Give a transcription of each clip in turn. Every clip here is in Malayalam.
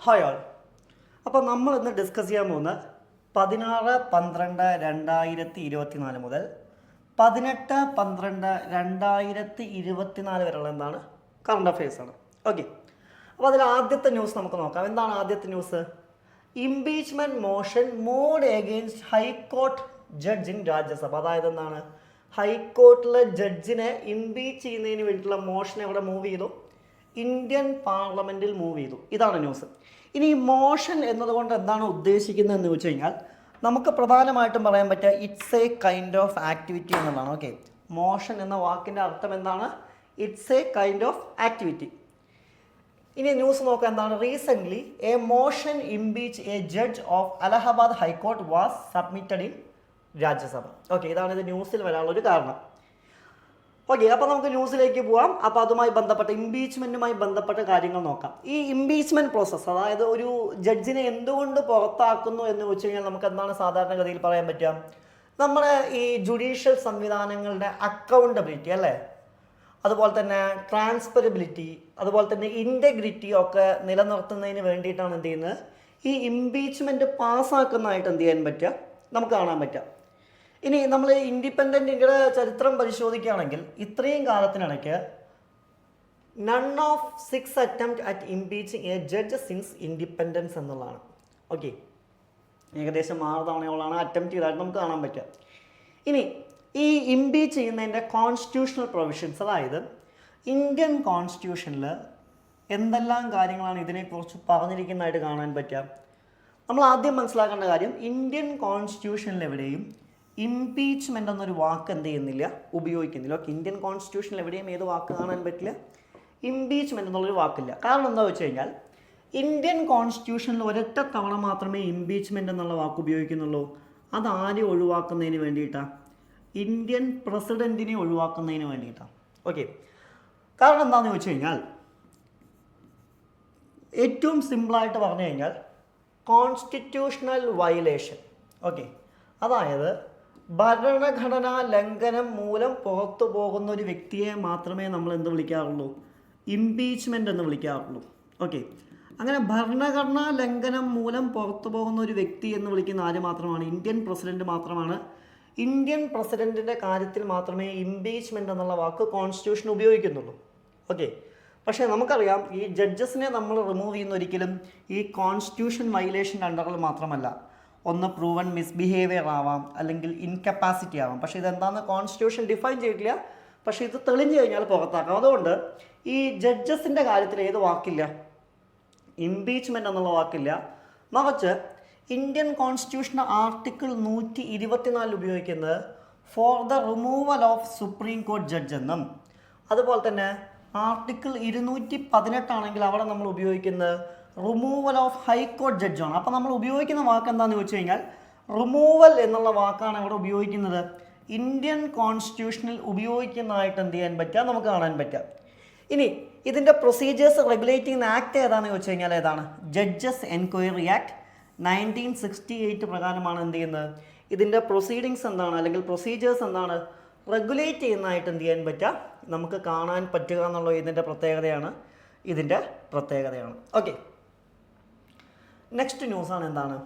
ഹായ് ആൾ. അപ്പോൾ നമ്മൾ ഇന്ന് ഡിസ്കസ് ചെയ്യാൻ പോകുന്ന 16-12-2024 മുതൽ 18-12-2024 വരെയുള്ള എന്താണ് കറണ്ട് അഫയേഴ്സ് ആണ്. ഓക്കെ, അപ്പോൾ അതിൽ ആദ്യത്തെ ന്യൂസ് നമുക്ക് നോക്കാം. എന്താണ് ആദ്യത്തെ news? Impeachment motion moved against high court judge in Rajya Sabha. അതായത് എന്താണ്, ഹൈക്കോർട്ടിലെ ജഡ്ജിനെ ഇംപീച്ച് ചെയ്യുന്നതിന് വേണ്ടിയിട്ടുള്ള മോഷൻ എവിടെ മൂവ് ചെയ്തു? ഇന്ത്യൻ പാർലമെൻറ്റിൽ മൂവ് ചെയ്തു. ഇതാണ് ന്യൂസ്. ഇനി ഈ മോഷൻ എന്നതുകൊണ്ട് എന്താണ് ഉദ്ദേശിക്കുന്നതെന്ന് വെച്ച് കഴിഞ്ഞാൽ നമുക്ക് പ്രധാനമായിട്ടും പറയാൻ പറ്റുക it's A kind of activity എന്നുള്ളതാണ്. ഓക്കെ, മോഷൻ എന്ന വാക്കിൻ്റെ അർത്ഥം എന്താണ്? It's A kind of activity. ഇനി ന്യൂസ് നോക്കുക. എന്താണ്? Recently A motion impeach A judge of Allahabad high court was submitted in Rajya Sabha. Okay, ഇതാണ് ഇത് ന്യൂസിൽ വരാനുള്ളൊരു കാരണം. ഓക്കെ, അപ്പോൾ നമുക്ക് ന്യൂസിലേക്ക് പോവാം. അപ്പോൾ അതുമായി ബന്ധപ്പെട്ട ഇംപീച്ച്മെൻറ്റുമായി ബന്ധപ്പെട്ട കാര്യങ്ങൾ നോക്കാം. ഈ ഇംപീച്ച്മെൻറ്റ് പ്രോസസ്സ്, അതായത് ഒരു ജഡ്ജിനെ എന്തുകൊണ്ട് പുറത്താക്കുന്നു എന്ന് വെച്ച് കഴിഞ്ഞാൽ നമുക്ക് എന്താണ് സാധാരണഗതിയിൽ പറയാൻ പറ്റുക? നമ്മുടെ ഈ ജുഡീഷ്യൽ സംവിധാനങ്ങളുടെ അക്കൗണ്ടബിലിറ്റി അല്ലേ, അതുപോലെ തന്നെ ട്രാൻസ്പെറബിലിറ്റി, അതുപോലെ തന്നെ ഇൻറ്റഗ്രിറ്റി ഒക്കെ നിലനിർത്തുന്നതിന് വേണ്ടിയിട്ടാണ് എന്ത് ചെയ്യുന്നത്? ഈ ഇംപീച്ച്മെൻറ്റ് പാസ്സാക്കുന്നതായിട്ട് എന്ത് ചെയ്യാൻ പറ്റുക? നമുക്ക് കാണാൻ പറ്റുക. ഇനി നമ്മൾ ഇൻഡിപെൻഡൻ്റ് ഇന്ത്യയുടെ ചരിത്രം പരിശോധിക്കുകയാണെങ്കിൽ ഇത്രയും കാലത്തിനിടയ്ക്ക് none of 6 attempt at impeaching a judge since independence എന്നുള്ളതാണ്. ഓക്കെ, ഏകദേശം 6 തവണയോളാണ് അറ്റംപ്റ്റ് ചെയ്തതായിട്ട് നമുക്ക് കാണാൻ പറ്റുക. ഇനി ഈ ഇംപീച്ച് ചെയ്യുന്നതിൻ്റെ കോൺസ്റ്റിറ്റ്യൂഷണൽ പ്രൊവിഷൻസ്, അതായത് ഇന്ത്യൻ കോൺസ്റ്റിറ്റ്യൂഷനിൽ എന്തെല്ലാം കാര്യങ്ങളാണ് ഇതിനെക്കുറിച്ച് പറഞ്ഞിരിക്കുന്നതായിട്ട് കാണാൻ പറ്റുക? നമ്മൾ ആദ്യം മനസ്സിലാക്കേണ്ട കാര്യം, ഇന്ത്യൻ കോൺസ്റ്റിറ്റ്യൂഷനിൽ എവിടെയും ഇംപീച്ച്മെൻ്റ് എന്നൊരു വാക്ക് എന്ത് ചെയ്യുന്നില്ല, ഉപയോഗിക്കുന്നില്ല. ഓക്കെ, ഇന്ത്യൻ കോൺസ്റ്റിറ്റ്യൂഷനിൽ എവിടെയും ഏത് വാക്ക് കാണാൻ പറ്റില്ല? ഇംപീച്ച്മെൻ്റ് എന്നുള്ളൊരു വാക്കില്ല. കാരണം എന്താ വെച്ച് കഴിഞ്ഞാൽ ഇന്ത്യൻ കോൺസ്റ്റിറ്റ്യൂഷനിൽ ഒരൊറ്റ തവണ മാത്രമേ ഇംപീച്ച്മെൻ്റ് എന്നുള്ള വാക്ക് ഉപയോഗിക്കുന്നുള്ളൂ. അത് ആരെ ഒഴിവാക്കുന്നതിന് വേണ്ടിയിട്ടാണ്? ഇന്ത്യൻ പ്രസിഡൻറ്റിനെ ഒഴിവാക്കുന്നതിന് വേണ്ടിയിട്ടാണ്. ഓക്കെ, കാരണം എന്താണെന്ന് വെച്ച് കഴിഞ്ഞാൽ ഏറ്റവും സിമ്പിളായിട്ട് പറഞ്ഞു കഴിഞ്ഞാൽ കോൺസ്റ്റിറ്റ്യൂഷണൽ വയലേഷൻ. ഓക്കെ, അതായത് ഭരണഘടനാ ലംഘനം മൂലം പുറത്തു പോകുന്ന ഒരു വ്യക്തിയെ മാത്രമേ നമ്മൾ എന്ത് വിളിക്കാറുള്ളൂ? ഇംപീച്ച്മെൻ്റ് എന്ന് വിളിക്കാറുള്ളൂ. ഓക്കെ, അങ്ങനെ ഭരണഘടനാ ലംഘനം മൂലം പുറത്തു പോകുന്ന ഒരു വ്യക്തി എന്ന് വിളിക്കുന്ന ആര് മാത്രമാണ്? ഇന്ത്യൻ പ്രസിഡന്റ് മാത്രമാണ്. ഇന്ത്യൻ പ്രസിഡന്റിൻ്റെ കാര്യത്തിൽ മാത്രമേ ഇംപീച്ച്മെൻ്റ് എന്നുള്ള വാക്ക് കോൺസ്റ്റിറ്റ്യൂഷൻ ഉപയോഗിക്കുന്നുള്ളൂ. ഓക്കെ, പക്ഷേ നമുക്കറിയാം ഈ ജഡ്ജസിനെ നമ്മൾ റിമൂവ് ചെയ്യുന്ന ഒരിക്കലും ഈ കോൺസ്റ്റിറ്റ്യൂഷൻ വയലേഷൻ്റെ അണ്ടറിൽ മാത്രമല്ല. ഒന്ന് പ്രൂവൺ മിസ്ബിഹേവിയർ ആവാം, അല്ലെങ്കിൽ ഇൻകപ്പാസിറ്റി ആവാം. പക്ഷേ ഇതെന്താണെന്ന് കോൺസ്റ്റിറ്റ്യൂഷൻ ഡിഫൈൻ ചെയ്തിട്ടില്ല. പക്ഷേ ഇത് തെളിഞ്ഞു കഴിഞ്ഞാൽ പുറത്താക്കാം. അതുകൊണ്ട് ഈ ജഡ്ജസിൻ്റെ കാര്യത്തിൽ ഏത് വാക്കില്ല? ഇംപീച്ച്മെൻ്റ് എന്നുള്ള വാക്കില്ല. മറിച്ച് ഇന്ത്യൻ കോൺസ്റ്റിറ്റ്യൂഷൻ ആർട്ടിക്കിൾ 124 ഉപയോഗിക്കുന്നത് for the removal of supreme court judge എന്നും, അതുപോലെ തന്നെ ആർട്ടിക്കിൾ 218 ആണെങ്കിൽ അവിടെ നമ്മൾ ഉപയോഗിക്കുന്നത് റിമൂവൽ ഓഫ് ഹൈക്കോർട്ട് ജഡ്ജാണ്. അപ്പോൾ നമ്മൾ ഉപയോഗിക്കുന്ന വാക്ക് എന്താണെന്ന് ചോദിച്ചു കഴിഞ്ഞാൽ റിമൂവൽ എന്നുള്ള വാക്കാണ് അവിടെ ഉപയോഗിക്കുന്നത്. ഇന്ത്യൻ കോൺസ്റ്റിറ്റ്യൂഷനിൽ ഉപയോഗിക്കുന്നതായിട്ട് എന്ത് ചെയ്യാൻ പറ്റുക? നമുക്ക് കാണാൻ പറ്റുക. ഇനി ഇതിൻ്റെ പ്രൊസീജിയേഴ്സ് റെഗുലേറ്റ് ചെയ്യുന്ന ആക്ട് ഏതാണെന്ന് ചോദിച്ചു കഴിഞ്ഞാൽ ഏതാണ്? ജഡ്ജസ് എൻക്വയറി ആക്ട് 1968 പ്രകാരമാണ് എന്ത് ചെയ്യുന്നത്? ഇതിൻ്റെ പ്രൊസീഡിങ്സ് എന്താണ്, അല്ലെങ്കിൽ പ്രൊസീജിയേഴ്സ് എന്താണ് റെഗുലേറ്റ് ചെയ്യുന്നതായിട്ട് എന്ത് ചെയ്യാൻ പറ്റുക? നമുക്ക് കാണാൻ പറ്റുക എന്നുള്ള ഇതിൻ്റെ പ്രത്യേകതയാണ്. ഓക്കെ, നെക്സ്റ്റ് ന്യൂസാണ് എന്താണ്?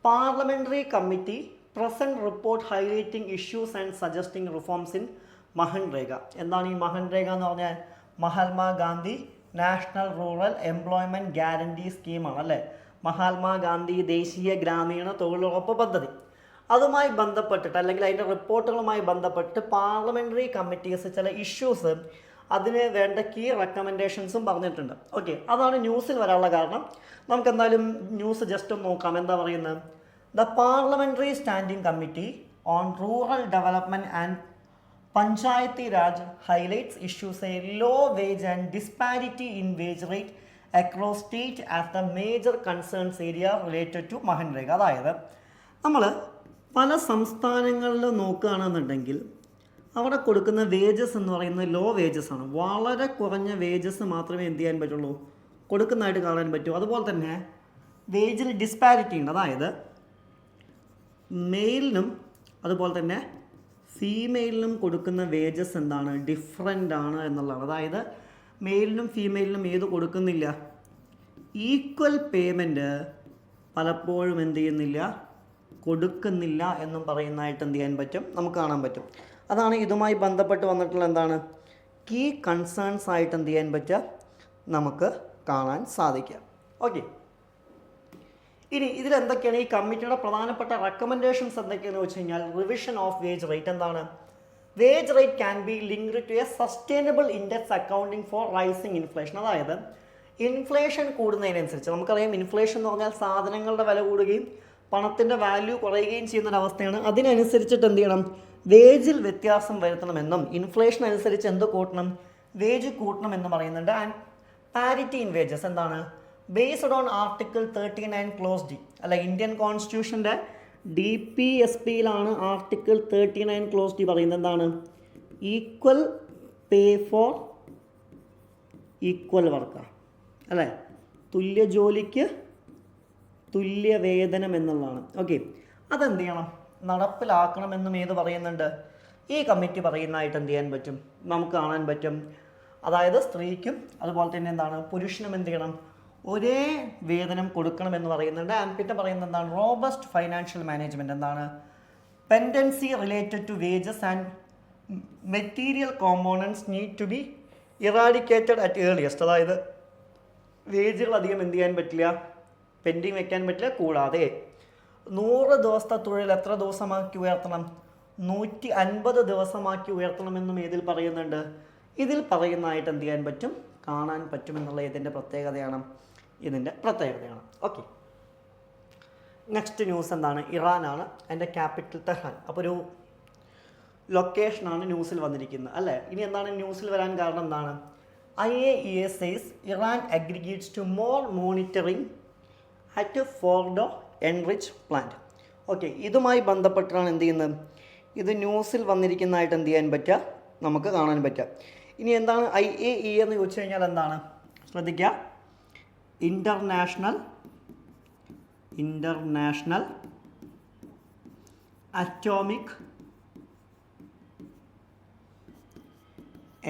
Parliamentary committee present report highlighting issues and suggesting reforms in MNREGA. എന്താണ് ഈ മഹൻരേഗ എന്ന് പറഞ്ഞാൽ? Mahatma Gandhi national rural employment guarantee സ്കീമാണ് അല്ലേ? മഹാത്മാഗാന്ധി ദേശീയ ഗ്രാമീണ തൊഴിലുറപ്പ് പദ്ധതി. അതുമായി ബന്ധപ്പെട്ടിട്ട്, അല്ലെങ്കിൽ അതിൻ്റെ റിപ്പോർട്ടുകളുമായി ബന്ധപ്പെട്ട് പാർലമെൻ്ററി കമ്മിറ്റീസ് ചില ഇഷ്യൂസ്, അതിന് വേണ്ട കീ റെക്കമെൻഡേഷൻസും പറഞ്ഞിട്ടുണ്ട്. ഓക്കെ, അതാണ് ന്യൂസിൽ വരാനുള്ള കാരണം. നമുക്ക് എന്തായാലും ന്യൂസ് ജസ്റ്റ് ഒന്ന് നോക്കാം. എന്താ പറയുന്നത്? The parliamentary standing committee on rural development and Panchayati Raj highlights issues a low wage and disparity in wage rate across state as the major concerns area related to MNREGA. അതായത് നമ്മൾ പല സംസ്ഥാനങ്ങളിലും നോക്കുകയാണെന്നുണ്ടെങ്കിൽ അവിടെ കൊടുക്കുന്ന വേജസ് എന്ന് പറയുന്നത് ലോ വേജസ് ആണ്. വളരെ കുറഞ്ഞ വേജസ് മാത്രമേ എന്ത് ചെയ്യാൻ പറ്റുള്ളൂ? കൊടുക്കുന്നതായിട്ട് കാണാൻ പറ്റൂ. അതുപോലെ തന്നെ വേജിൽ ഡിസ്പാരിറ്റി ഉണ്ട്. അതായത് മെയിലിനും അതുപോലെ തന്നെ ഫീമെയിലിനും കൊടുക്കുന്ന വേജസ് എന്താണ്? ഡിഫറൻ്റ് ആണ് എന്നുള്ളതാണ്. അതായത് മെയിലിനും ഫീമെയിലിനും ഏത് കൊടുക്കുന്നില്ല? ഈക്വൽ പേയ്മെൻറ്റ് പലപ്പോഴും എന്ത് ചെയ്യുന്നില്ല, കൊടുക്കുന്നില്ല എന്നും പറയുന്നതായിട്ട് എന്ത് ചെയ്യാൻ പറ്റും, നമുക്ക് കാണാൻ പറ്റും. അതാണ് ഇതുമായി ബന്ധപ്പെട്ട് വന്നിട്ടുള്ള എന്താണ് കീ കൺസേൺസ് ആയിട്ട് എന്ത് ചെയ്യാൻ പറ്റുക, നമുക്ക് കാണാൻ സാധിക്കുക. ഓക്കെ, ഇനി ഇതിലെന്തൊക്കെയാണ് ഈ കമ്മിറ്റിയുടെ പ്രധാനപ്പെട്ട റെക്കമെൻഡേഷൻസ് എന്തൊക്കെയാണെന്ന് വെച്ച് കഴിഞ്ഞാൽ, റിവിഷൻ ഓഫ് വേജ് റേറ്റ്. എന്താണ് wage rate can be linked to a sustainable index accounting for rising inflation. അതായത് ഇൻഫ്ലേഷൻ കൂടുന്നതിനനുസരിച്ച്, നമുക്കറിയാം ഇൻഫ്ലേഷൻ എന്ന് പറഞ്ഞാൽ സാധനങ്ങളുടെ വില കൂടുകയും പണത്തിൻ്റെ വാല്യൂ കുറയുകയും ചെയ്യുന്നൊരവസ്ഥയാണ്. അതിനനുസരിച്ചിട്ട് എന്ത് ചെയ്യണം, വേജിൽ വ്യത്യാസം വരുത്തണമെന്നും ഇൻഫ്ലേഷൻ അനുസരിച്ച് എന്ത് കൂട്ടണം, വേജ് കൂട്ടണം എന്ന് പറയുന്നുണ്ട്. ആൻഡ് പാരിറ്റി ഇൻ വേജസ് എന്താണ്, based on article 39 close D. അല്ല, ഇന്ത്യൻ കോൺസ്റ്റിറ്റ്യൂഷൻ്റെ DPSPയിലാണ് ആർട്ടിക്കിൾ 39 ക്ലോസ് ഡി പറയുന്നത്. എന്താണ്, ഈക്വൽ പേ ഫോർ ഈക്വൽ വർക്കാണ് അല്ലേ, തുല്യ ജോലിക്ക് തുല്യ വേതനം എന്നുള്ളതാണ്. ഓക്കെ, അതെന്ത് ചെയ്യണം, നടപ്പിലാക്കണമെന്നും ഏത് പറയുന്നുണ്ട്, ഈ കമ്മിറ്റി പറയുന്നതായിട്ട് എന്ത് ചെയ്യാൻ പറ്റും, നമുക്ക് കാണാൻ പറ്റും. അതായത് സ്ത്രീക്കും അതുപോലെ തന്നെ എന്താണ് പുരുഷനും എന്ത് ചെയ്യണം, ഒരേ വേതനം കൊടുക്കണമെന്ന് പറയുന്നുണ്ട്. ആൻഡ് പിന്നെ പറയുന്നത് എന്താണ്, റോബസ്റ്റ് ഫൈനാൻഷ്യൽ മാനേജ്മെൻറ്റ്. എന്താണ്, pendency related to wages and material components need to be eradicated at earliest. അതായത് വേജുകൾ അധികം എന്ത് ചെയ്യാൻ പറ്റില്ല, പെൻഡിങ് വെക്കാൻ പറ്റില്ല. കൂടാതെ 100 ദിവസത്തെ തൊഴിൽ എത്ര ദിവസമാക്കി ഉയർത്തണം, 150 ദിവസമാക്കി ഉയർത്തണമെന്നും ഇതിൽ പറയുന്നുണ്ട്. ഇതിൽ പറയുന്നതായിട്ട് എന്ത് ചെയ്യാൻ പറ്റും, കാണാൻ പറ്റുമെന്നുള്ള ഇതിൻ്റെ പ്രത്യേകതയാണ്. ഓക്കെ, നെക്സ്റ്റ് ന്യൂസ് എന്താണ്, ഇറാനാണ്, അതിൻ്റെ ക്യാപിറ്റൽ തെഹ്റാൻ. അപ്പോൾ ഒരു ലൊക്കേഷനാണ് ന്യൂസിൽ വന്നിരിക്കുന്നത് അല്ലേ. ഇനി എന്താണ് ന്യൂസിൽ വരാൻ കാരണം, എന്താണ്, IAEA says Iran aggregates to more monitoring at Fordo enrich plant. Okay, ഇതുമായി ബന്ധപ്പെട്ടാണ് എന്ത് ചെയ്യുന്നത്, ഇത് ന്യൂസിൽ വന്നിരിക്കുന്നതായിട്ട് എന്ത് ചെയ്യാൻ പറ്റുക, നമുക്ക് കാണാൻ പറ്റുക. ഇനി എന്താണ് IAEA എന്ന് ചോദിച്ചു കഴിഞ്ഞാൽ എന്താണ്, ശ്രദ്ധിക്കുക, ഇൻ്റർനാഷണൽ അറ്റോമിക്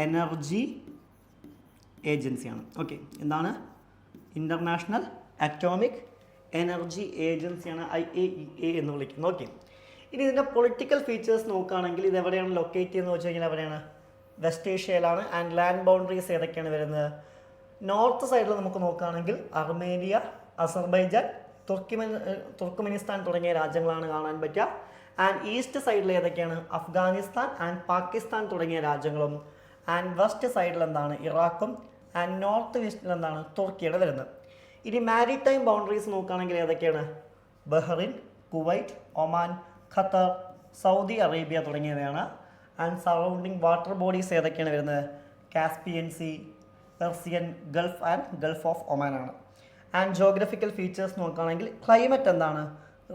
എനർജി ഏജൻസിയാണ്. ഓക്കെ, എന്താണ്, ഇൻ്റർനാഷണൽ അറ്റോമിക് എനർജി ഏജൻസിയാണ് IAEA എന്ന് വിളിക്കുന്നത്. ഓക്കെ, ഇനി ഇതിൻ്റെ പൊളിറ്റിക്കൽ ഫീച്ചേഴ്സ് നോക്കുകയാണെങ്കിൽ ഇത് എവിടെയാണ് ലൊക്കേറ്റ് ചെയ്യുന്നത് വെച്ച് കഴിഞ്ഞാൽ എവിടെയാണ്, വെസ്റ്റ് ഏഷ്യയിലാണ്. ആൻഡ് ലാൻഡ് ബൗണ്ടറീസ് ഏതൊക്കെയാണ് വരുന്നത്, നോർത്ത് സൈഡിൽ നമുക്ക് നോക്കുകയാണെങ്കിൽ അർമേനിയ, അസർബൈജാൻ, തുർക്ക്മെനിസ്ഥാൻ തുടങ്ങിയ രാജ്യങ്ങളാണ് കാണാൻ പറ്റുക. ആൻഡ് ഈസ്റ്റ് സൈഡിൽ ഏതൊക്കെയാണ്, അഫ്ഗാനിസ്ഥാൻ ആൻഡ് പാകിസ്ഥാൻ തുടങ്ങിയ രാജ്യങ്ങളും. ആൻഡ് വെസ്റ്റ് സൈഡിൽ എന്താണ്, ഇറാഖും. ആൻഡ് നോർത്ത് വെസ്റ്റിൽ എന്താണ്, തുർക്കിയാണ് വരുന്നത്. ഇനി മാരിടൈം ബൗണ്ടറീസ് നോക്കുകയാണെങ്കിൽ ഏതൊക്കെയാണ്, Bahrain, Kuwait, Oman, Qatar, Saudi Arabia തുടങ്ങിയവയാണ്. ആൻഡ് സറൗണ്ടിങ് വാട്ടർ ബോഡീസ് ഏതൊക്കെയാണ് വരുന്നത്, Caspian Sea, Persian Gulf and Gulf of ഒമാനാണ്. ആൻഡ് ജോഗ്രഫിക്കൽ ഫീച്ചേഴ്സ് നോക്കുകയാണെങ്കിൽ ക്ലൈമറ്റ് എന്താണ്,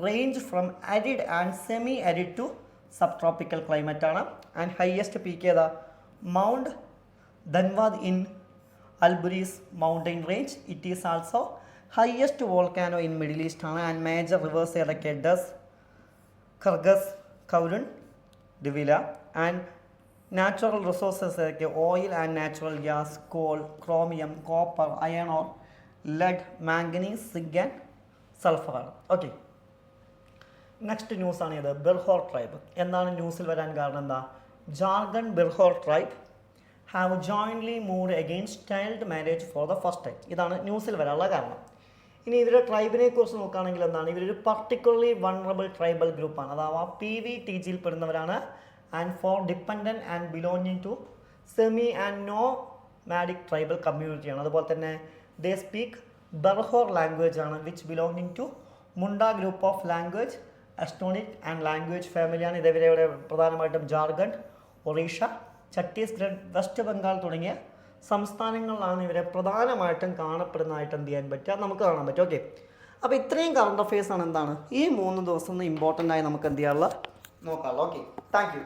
range from arid and semi arid to sub tropical climate ആണ്. ആൻഡ് ഹയസ്റ്റ് പീക്ക് ഏതാ, Mount Damavand in Alborz mountain range. It is also highest volcano in Middle East ആണ്. ആൻഡ് മേജർ റിവേഴ്സ് ഏതൊക്കെ, Dez, Karkheh, Karun, Diyala. And natural resources ഏതൊക്കെ, oil and natural gas, coal, chromium, copper, iron ore lead, manganese, zinc and സൾഫറാണ്. ഓക്കെ, നെക്സ്റ്റ് ന്യൂസാണ് ഇത്, ബിർഹോർ ട്രൈബ്. എന്താണ് ന്യൂസിൽ വരാൻ കാരണം, എന്താ, Jharkhand Birhor tribe have jointly moved against child marriage for the first time. ഇതാണ് ന്യൂസിൽ വരാനുള്ള കാരണം. ഇനി ഇവരുടെ ട്രൈബിനെ കുറിച്ച് നോക്കുകയാണെങ്കിൽ എന്താണ്, ഇവരൊരു പർട്ടിക്കുലർലി വൾണറബിൾ ട്രൈബൽ ഗ്രൂപ്പാണ്, അഥവാ PVTGയിൽ പെടുന്നവരാണ്. And for dependent and belonging to semi and nomadic tribal കമ്മ്യൂണിറ്റിയാണ്. അതുപോലെ തന്നെ ദേ സ്പീക്ക് ബർഹോർ ലാംഗ്വേജ് ആണ്, which belonging to Munda group of language Austric and language ഫാമിലിയാണ്. ഇതേവരെ പ്രധാനമായിട്ടും ജാർഖണ്ഡ്, ഒറീഷ, ഛത്തീസ്ഗഡ്, വെസ്റ്റ് ബംഗാൾ തുടങ്ങിയ സംസ്ഥാനങ്ങളിലാണ് ഇവരെ പ്രധാനമായിട്ടും കാണപ്പെടുന്നതായിട്ട് എന്ത് ചെയ്യാൻ പറ്റുക, നമുക്ക് കാണാൻ പറ്റും. ഓക്കെ, അപ്പോൾ ഇത്രയും കറണ്ട് അഫയേഴ്സാണ് എന്താണ് ഈ 3 ദിവസം ഇമ്പോർട്ടൻ്റ് ആയി നമുക്ക് എന്ത് ചെയ്യാനുള്ള നോക്കാമല്ലോ. Okay, thank you.